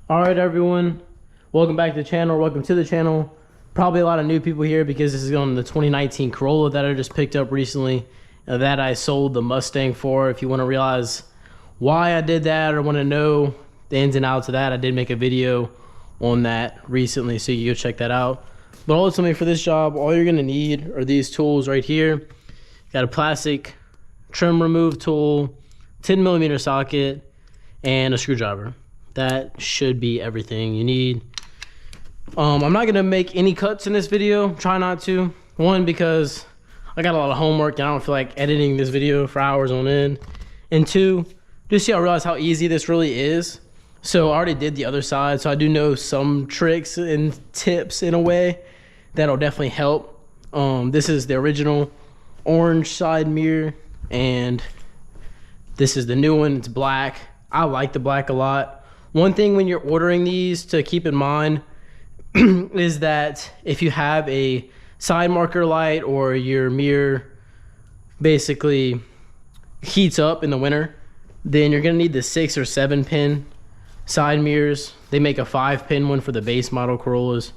All right, everyone, welcome back to the channel. Welcome to the channel. Probably a lot of new people here because this is on the 2019 Corolla that I just picked up recently, that I sold the Mustang for. If you want to realize why I did that or want to know the ins and outs of that, I did make a video on that recently, so you go check that out. But ultimately for this job, all you're gonna need are these tools right here. Got a plastic trim remove tool, 10mm socket, and a screwdriver. That should be everything you need. I'm not gonna make any cuts in this video. Try not to. One, because I got a lot of homework and I don't feel like editing this video for hours on end. And two, just so I realize how easy this really is. So I already did the other side, so I do know some tricks and tips in a way that'll definitely help. This is the original orange side mirror, and this is the new one. It's black. I like the black a lot. One thing when you're ordering these to keep in mind is that if you have a side marker light or your mirror basically heats up in the winter, then you're gonna need the 6 or 7 pin side mirrors. They make a 5-pin one for the base model Corollas.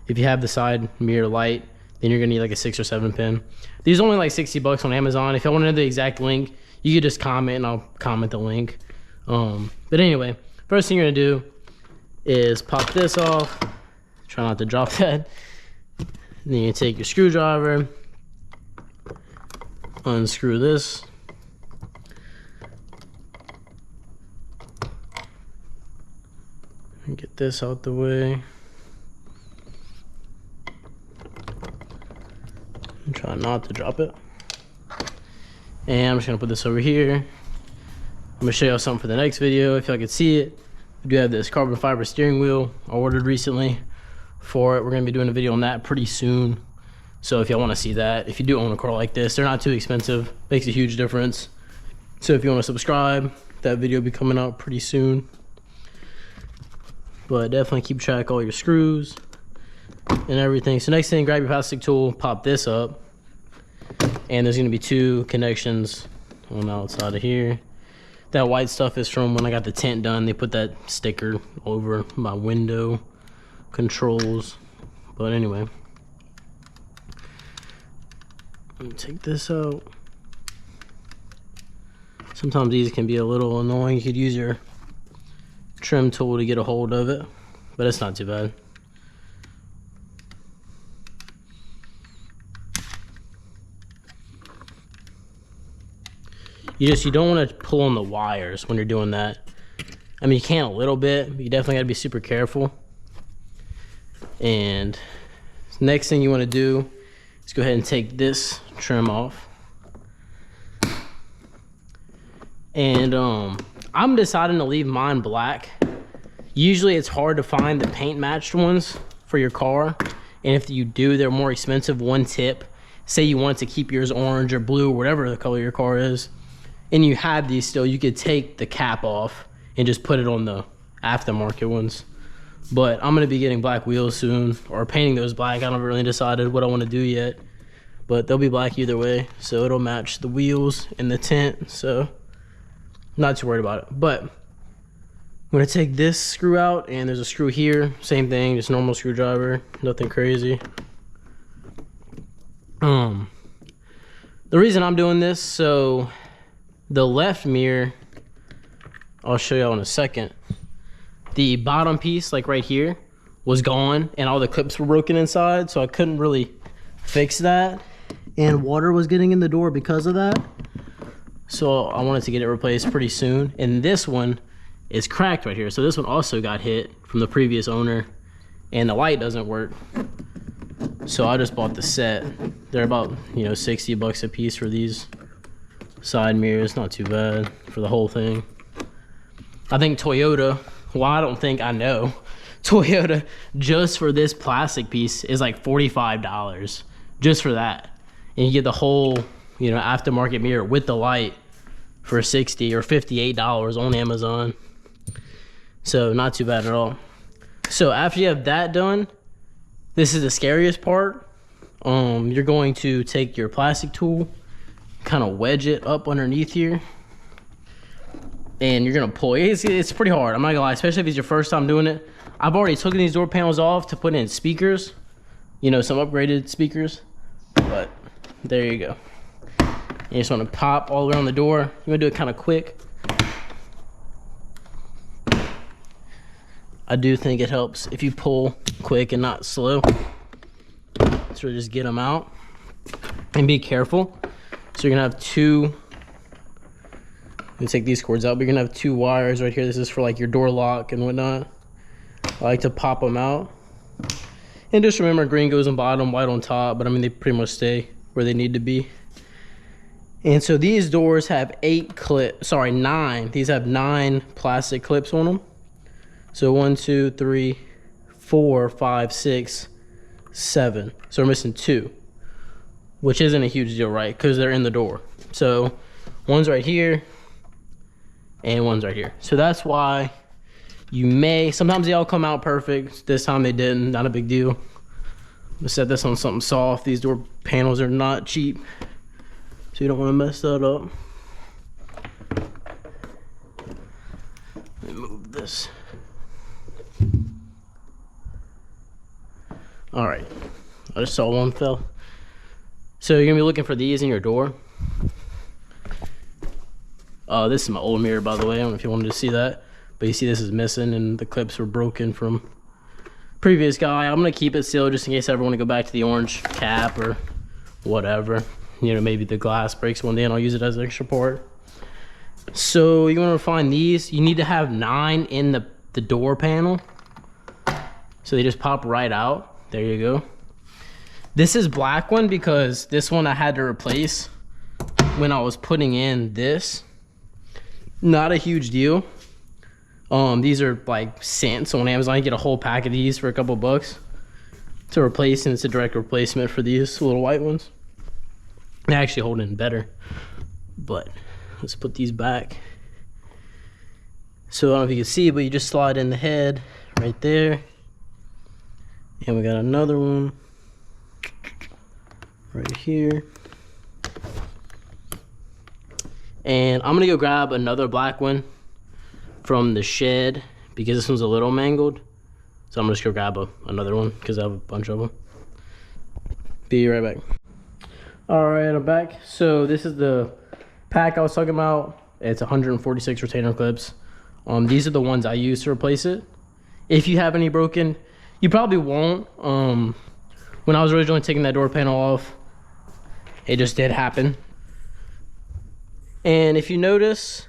If you have the side mirror light, then you're gonna need like a 6 or 7 pin. These are only like 60 bucks on Amazon. If you want to know the exact link, you could just comment and I'll comment the link. But anyway, first thing you're gonna do is pop this off. Try not to drop that. Then you take your screwdriver, unscrew this. And get this out the way. And try not to drop it. And I'm just gonna put this over here. I'm gonna show you something for the next video if y'all can see it. I do have this carbon fiber steering wheel I ordered recently for it. We're gonna be doing a video on that pretty soon. So if y'all wanna see that, if you do own a car like this, they're not too expensive, makes a huge difference. So if you wanna subscribe, that video will be coming out pretty soon. But definitely keep track of all your screws and everything. So next thing, grab your plastic tool, pop this up. And there's gonna be 2 connections on the outside of here. That white stuff is from when I got the tent done. They put that sticker over my window controls. But anyway, let me take this out. Sometimes these can be a little annoying. You could use your trim tool to get a hold of it, but it's not too bad. You don't want to pull on the wires when you're doing that. I mean, you can a little bit, but you definitely got to be super careful. And next thing you want to do is go ahead and take this trim off. And I'm deciding to leave mine black. Usually it's hard to find the paint matched ones for your car. And if you do, they're more expensive. One tip, say you want to keep yours orange or blue or whatever the color your car is, and you have these still, you could take the cap off and just put it on the aftermarket ones. But I'm gonna be getting black wheels soon, or painting those black. I haven't really decided what I wanna do yet, but they'll be black either way. So it'll match the wheels and the tint, so not too worried about it. But I'm gonna take this screw out, and there's a screw here, same thing, just normal screwdriver, nothing crazy. The reason I'm doing this, so the left mirror, I'll show y'all in a second. The bottom piece, like right here, was gone and all the clips were broken inside, so I couldn't really fix that. And water was getting in the door because of that. So I wanted to get it replaced pretty soon. And this one is cracked right here. So this one also got hit from the previous owner, and the light doesn't work. So I just bought the set. They're about, 60 bucks a piece for these side mirrors. Not too bad for the whole thing. I think Toyota, well, I don't think, I know, Toyota just for this plastic piece is like $45 just for that. And you get the whole, aftermarket mirror with the light for $60 or $58 on Amazon. So not too bad at all. So after you have that done, this is the scariest part. You're going to take your plastic tool, kind of wedge it up underneath here, and you're gonna pull. It's pretty hard, I'm not gonna lie, especially if it's your first time doing it. I've already taken these door panels off to put in speakers, you know, some upgraded speakers, but there you go. You just want to pop all the way on the door. You want to do it kind of quick. I do think it helps if you pull quick and not slow. So just get them out and be careful. So you're gonna have two. You take these cords out, but you're gonna have two wires right here. This is for like your door lock and whatnot. I like to pop them out. And just remember, green goes on bottom, white on top, but I mean, they pretty much stay where they need to be. And so these doors have 9. These have 9 plastic clips on them. So 1, 2, 3, 4, 5, 6, 7. So we're missing 2, which isn't a huge deal, right? Because they're in the door. So one's right here and one's right here. So that's why sometimes they all come out perfect. This time they didn't, not a big deal. I set this on something soft. These door panels are not cheap, so you don't want to mess that up. Let me move this. All right, I just saw one fell. So you're gonna be looking for these in your door. This is my old mirror, by the way. I don't know if you wanted to see that. But you see this is missing and the clips were broken from previous guy. I'm gonna keep it still just in case I ever want to go back to the orange cap or whatever. You know, maybe the glass breaks one day and I'll use it as an extra part. So you want to find these. You need to have 9 in the door panel. So they just pop right out. There you go. This is black one because this one I had to replace when I was putting in this. Not a huge deal. These are like cents on Amazon. You get a whole pack of these for a couple bucks to replace, and it's a direct replacement for these little white ones. They actually hold in better, but let's put these back. So I don't know if you can see, but you just slide in the head right there. And we got another one right here. And I'm gonna go grab another black one from the shed because this one's a little mangled. So I'm just gonna grab another one because I have a bunch of them. Be right back. All right, I'm back. So this is the pack I was talking about. It's 146 retainer clips. These are the ones I use to replace it. If you have any broken, you probably won't. When I was originally taking that door panel off, it just did happen. And if you notice,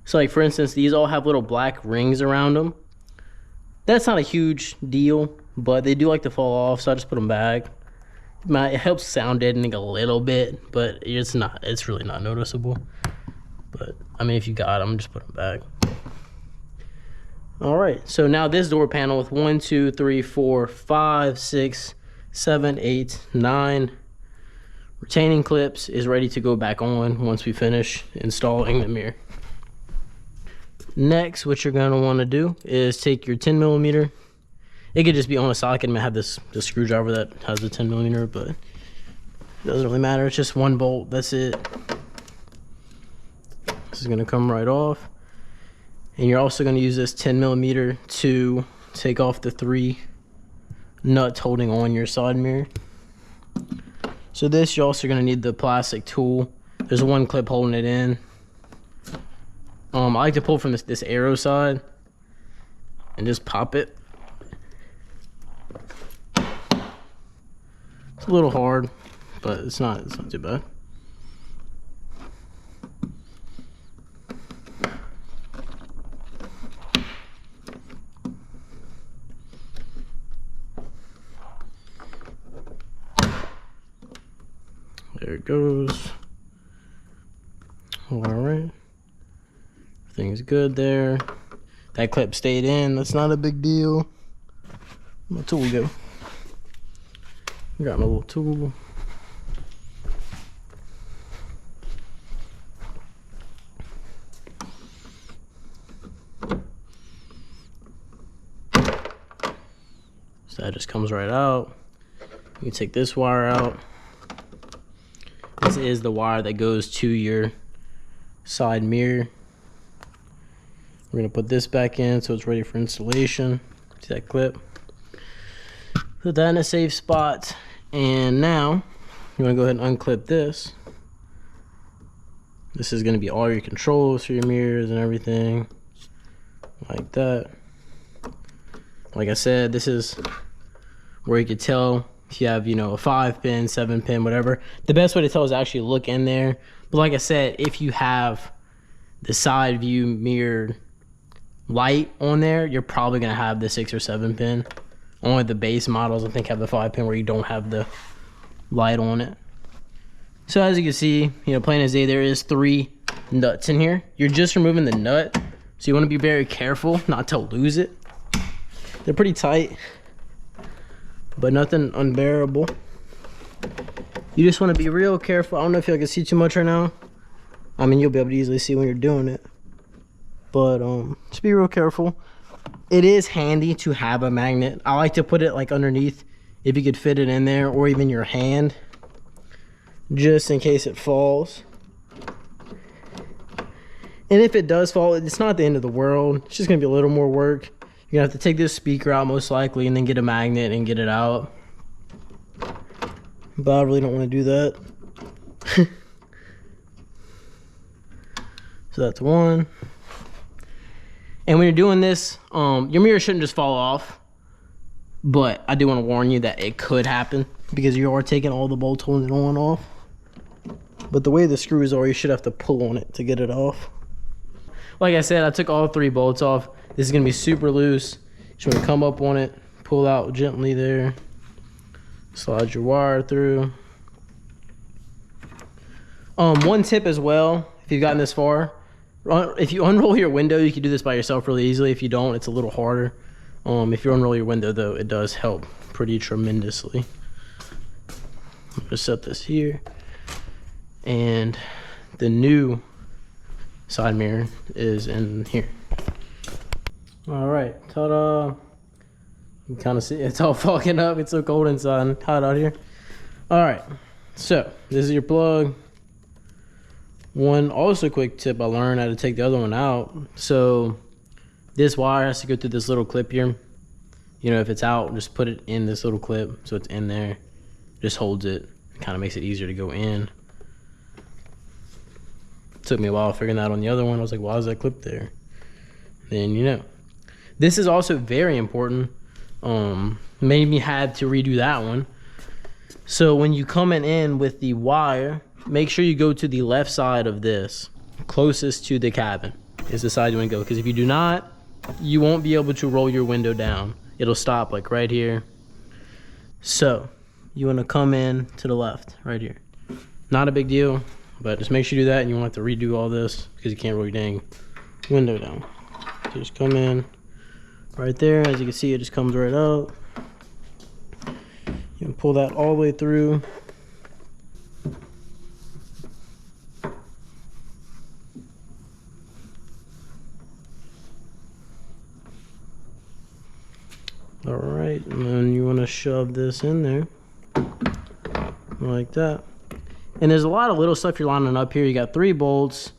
so like for instance, these all have little black rings around them. That's not a huge deal, but they do like to fall off, so I just put them back. It helps sound deadening a little bit, but it's really not noticeable. But I mean, if you got them, just put them back. All right, so now this door panel with 1, 2, 3, 4, 5, 6, 7, 8, 9 retaining clips is ready to go back on once we finish installing the mirror. Next, what you're gonna wanna do is take your 10mm. It could just be on a socket. I have this screwdriver that has the 10mm, but it doesn't really matter. It's just one bolt, that's it. This is gonna come right off. And you're also gonna use this 10mm to take off the 3 nuts holding on your side mirror. So this, you're also gonna need the plastic tool. There's one clip holding it in. I like to pull from this arrow side and just pop it. It's a little hard, but it's not too bad. There it goes. All right. Everything's good there. That clip stayed in. That's not a big deal. Where'd my tool go? Got my little tool. So that just comes right out. You can take this wire out. This is the wire that goes to your side mirror. We're gonna put this back in so it's ready for installation. See that clip? Put that in a safe spot. And now you wanna go ahead and unclip this. This is gonna be all your controls for your mirrors and everything, like that. Like I said, this is where you could tell if you have, you know, a 5-pin, 7-pin, whatever. The best way to tell is actually look in there. But like I said, if you have the side view mirrored light on there, you're probably gonna have the 6 or 7-pin. Only the base models, I think, have the 5-pin where you don't have the light on it. So as you can see, you know, plain as day, there is 3 nuts in here. You're just removing the nut, so you want to be very careful not to lose it. They're pretty tight, but nothing unbearable. You just want to be real careful. I don't know if y'all can see too much right now. I mean, you'll be able to easily see when you're doing it, but just be real careful. It is handy to have a magnet. I like to put it like underneath if you could fit it in there, or even your hand, just in case it falls. And if it does fall, it's not the end of the world. It's just gonna be a little more work. You're gonna have to take this speaker out most likely and then get a magnet and get it out. But I really don't want to do that. So that's one. And when you're doing this, your mirror shouldn't just fall off. But I do want to warn you that it could happen because you are taking all the bolts holding it on off. But the way the screws are, you should have to pull on it to get it off. Like I said, I took all 3 bolts off. This is gonna be super loose. Just wanna come up on it, pull out gently there, slide your wire through. One tip as well, if you've gotten this far, if you unroll your window, you can do this by yourself really easily. If you don't, it's a little harder. If you unroll your window though, it does help pretty tremendously. Just set this here. And the new side mirror is in here. All right, ta-da. You can kind of see it's all fogging up. It's so cold inside, hot out here. All right, so this is your plug. One also quick tip I learned how to take the other one out. So this wire has to go through this little clip here. You know, if it's out, just put it in this little clip so it's in there. Just holds it. Kind of makes it easier to go in. Took me a while figuring that out on the other one. I was like, why is that clip there? Then you know. This is also very important. Made me had to redo that one. So when you coming in with the wire, make sure you go to the left side of this, closest to the cabin is the side you want to go. Because if you do not, you won't be able to roll your window down. It'll stop like right here. So you want to come in to the left, right here. Not a big deal, but just make sure you do that, and you won't have to redo all this because you can't roll your dang window down. So just come in right there. As you can see, it just comes right out. You can pull that all the way through. All right, and then you want to shove this in there like that. And there's a lot of little stuff you're lining up here. You got 3 bolts.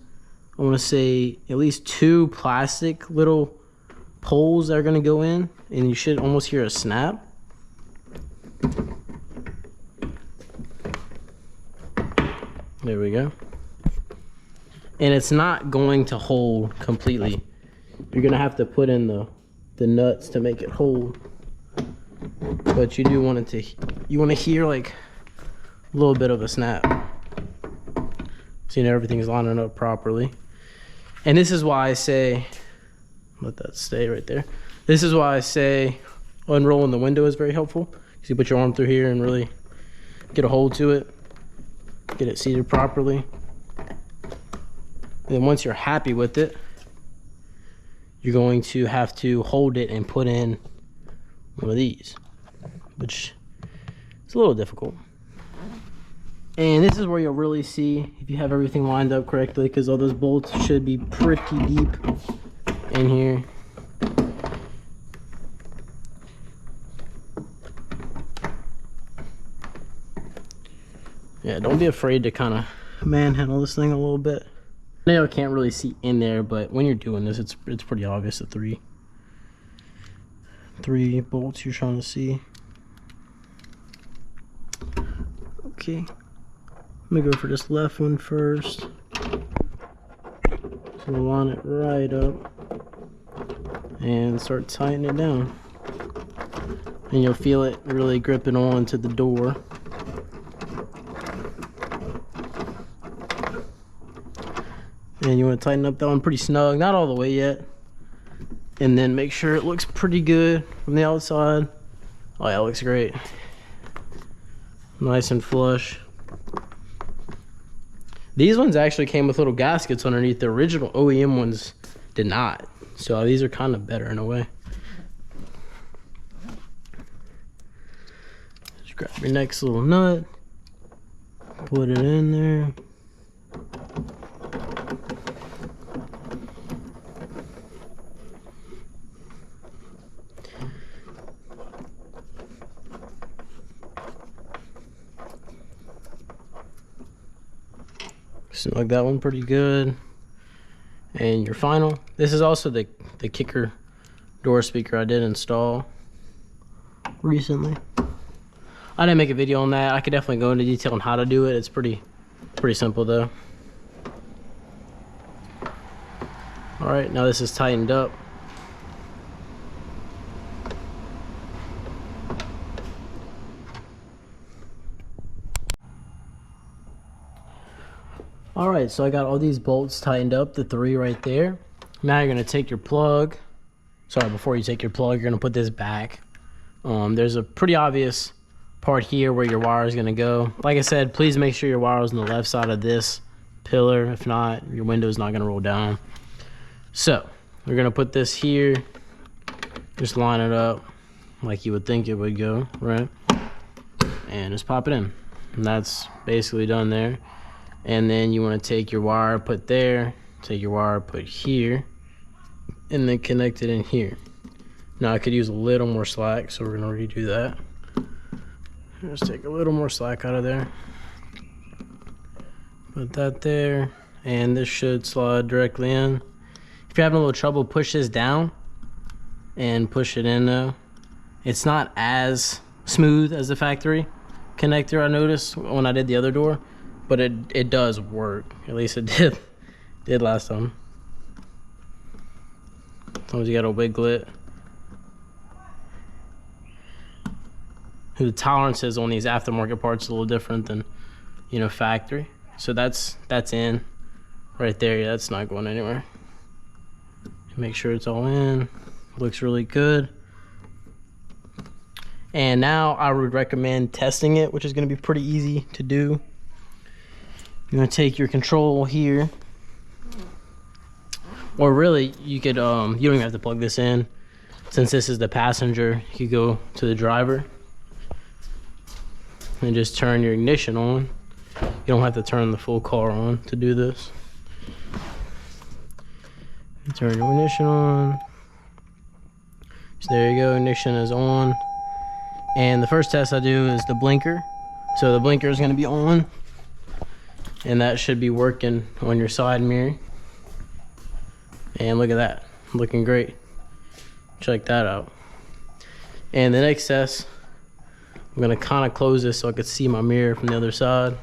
I want to say at least 2 plastic little poles that are going to go in, and you should almost hear a snap. There we go. And it's not going to hold completely. You're going to have to put in the nuts to make it hold. But you do want it to, you want to hear like a little bit of a snap. So you know everything's lining up properly. And this is why I say, let that stay right there. This is why I say unrolling the window is very helpful. So you put your arm through here and really get a hold to it. Get it seated properly. And then once you're happy with it, you're going to have to hold it and put in one of these, which is a little difficult. And this is where you'll really see if you have everything lined up correctly, because all those bolts should be pretty deep in here. Yeah, don't be afraid to kind of manhandle this thing a little bit. Now I can't really see in there, but when you're doing this, it's pretty obvious the three bolts you're trying to see. Okay, I'm gonna go for this left one first. So line it right up and start tightening it down. And you'll feel it really gripping onto the door. And you want to tighten up that one pretty snug, not all the way yet. And then make sure it looks pretty good from the outside. Oh yeah, it looks great. Nice and flush. These ones actually came with little gaskets underneath. The original OEM ones did not. So these are kind of better in a way. Just grab your next little nut, put it in there. Snug that one pretty good. And your final, this is also the kicker door speaker I did install recently. I didn't make a video on that. I could definitely go into detail on how to do it. It's pretty simple though. All right, now this is tightened up. All right, so I got all these bolts tightened up, the 3 right there. Now you're gonna take your plug. Sorry, before you take your plug, you're gonna put this back. There's a pretty obvious part here where your wire is gonna go. Like I said, please make sure your wire is on the left side of this pillar. If not, your window is not gonna roll down. So we're gonna put this here. Just line it up like you would think it would go, right? And just pop it in. And that's basically done there. And then you want to take your wire, put there, take your wire, put here, and then connect it in here. Now I could use a little more slack, so we're going to redo that. Just take a little more slack out of there. Put that there, and this should slide directly in. If you're having a little trouble, push this down and push it in though. It's not as smooth as the factory connector I noticed when I did the other door. But it does work. At least it did last time. As long as you gotta wiggle it. The tolerances on these aftermarket parts are a little different than, you know, factory. So that's in right there. Yeah, that's not going anywhere. Make sure it's all in. Looks really good. And now I would recommend testing it, which is gonna be pretty easy to do. You're gonna take your control here, or really you could you don't even have to plug this in. Since this is the passenger, you could go to the driver and just turn your ignition on. You don't have to turn the full car on to do this. You turn your ignition on. So there you go, ignition is on. And the first test I do is the blinker. So the blinker is gonna be on. And that should be working on your side mirror. And look at that, looking great. Check that out. And the next test, I'm gonna kind of close this so I could see my mirror from the other side.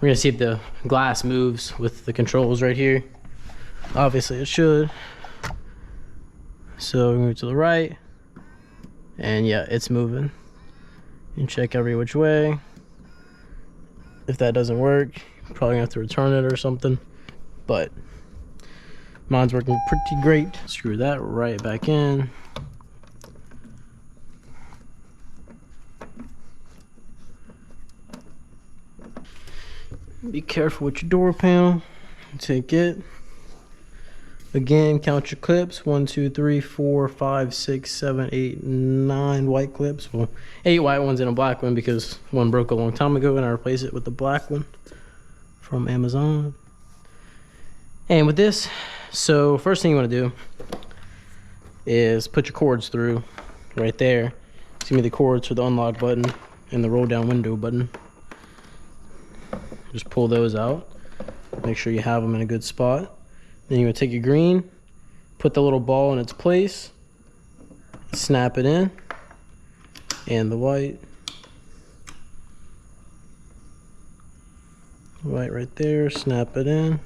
We're gonna see if the glass moves with the controls right here. Obviously it should. So we move to the right. And yeah, it's moving. You can check every which way. If that doesn't work, you're probably gonna have to return it or something. But mine's working pretty great. Screw that right back in. Be careful with your door panel. Take it. Again, count your clips. 1, 2, 3, 4, 5, 6, 7, 8, 9 white clips. Well, 8 white ones and a black one because one broke a long time ago and I replaced it with the black one from Amazon. And with this, so first thing you want to do is put your cords through right there. It's gonna be the cords for the unlock button and the roll down window button. Just pull those out. Make sure you have them in a good spot. Then you're gonna take your green, put the little ball in its place, snap it in, and the white. White right there, snap it in.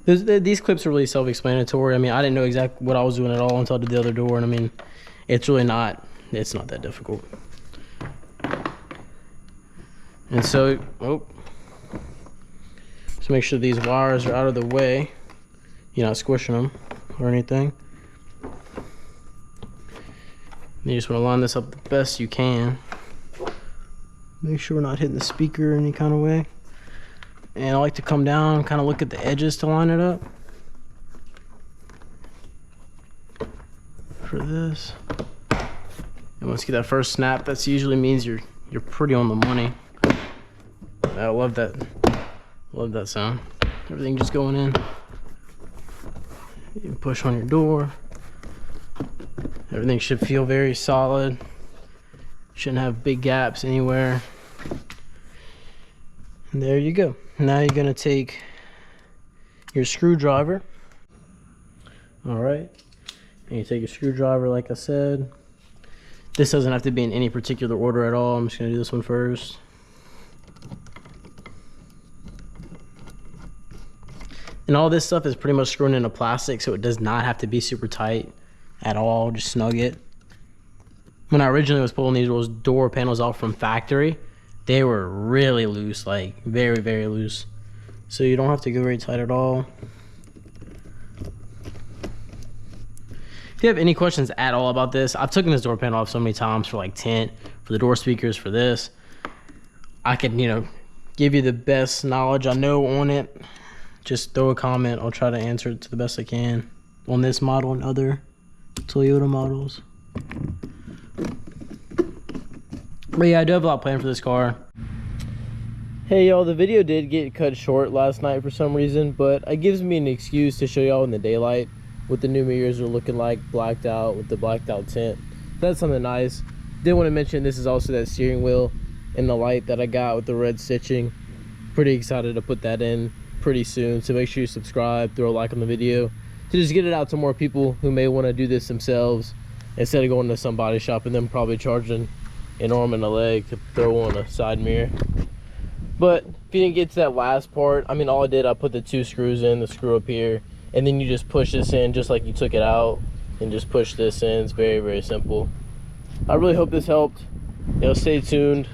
These clips are really self-explanatory. I mean, I didn't know exactly what I was doing at all until I did the other door, and I mean, it's not that difficult. And so, just make sure these wires are out of the way. You're not squishing them or anything. You just want to line this up the best you can. Make sure we're not hitting the speaker in any kind of way. And I like to come down and kind of look at the edges to line it up. For this. And once you get that first snap, that usually means you're pretty on the money. I love that sound. Everything just going in. You can push on your door. Everything should feel very solid. Shouldn't have big gaps anywhere. And there you go. Now you're gonna take your screwdriver. All right. And you take your screwdriver, like I said. This doesn't have to be in any particular order at all. I'm just gonna do this one first. And all this stuff is pretty much screwed into plastic, so it does not have to be super tight at all. Just snug it. When I originally was pulling these door panels off from factory, they were really loose, like very, very loose. So you don't have to go very tight at all. If you have any questions at all about this, I've taken this door panel off so many times for like tint, for the door speakers, for this. I can, give you the best knowledge I know on it. Just throw a comment. I'll try to answer it to the best I can on this model and other Toyota models. But yeah, I do have a lot planned for this car. Hey y'all, the video did get cut short last night for some reason, but it gives me an excuse to show y'all in the daylight what the new mirrors are looking like, blacked out with the blacked out tint. That's something nice. Did want to mention this is also that steering wheel and the light that I got with the red stitching. Pretty excited to put that in pretty soon, so make sure you subscribe, throw a like on the video to just get it out to more people who may want to do this themselves instead of going to some body shop and then probably charging an arm and a leg to throw on a side mirror. But if you didn't get to that last part, I mean, all I did, I put the 2 screws in, the screw up here, and then you just push this in just like you took it out and just push this in. It's very, very simple. I really hope this helped. Stay tuned,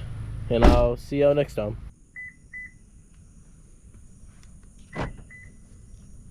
and I'll see y'all next time.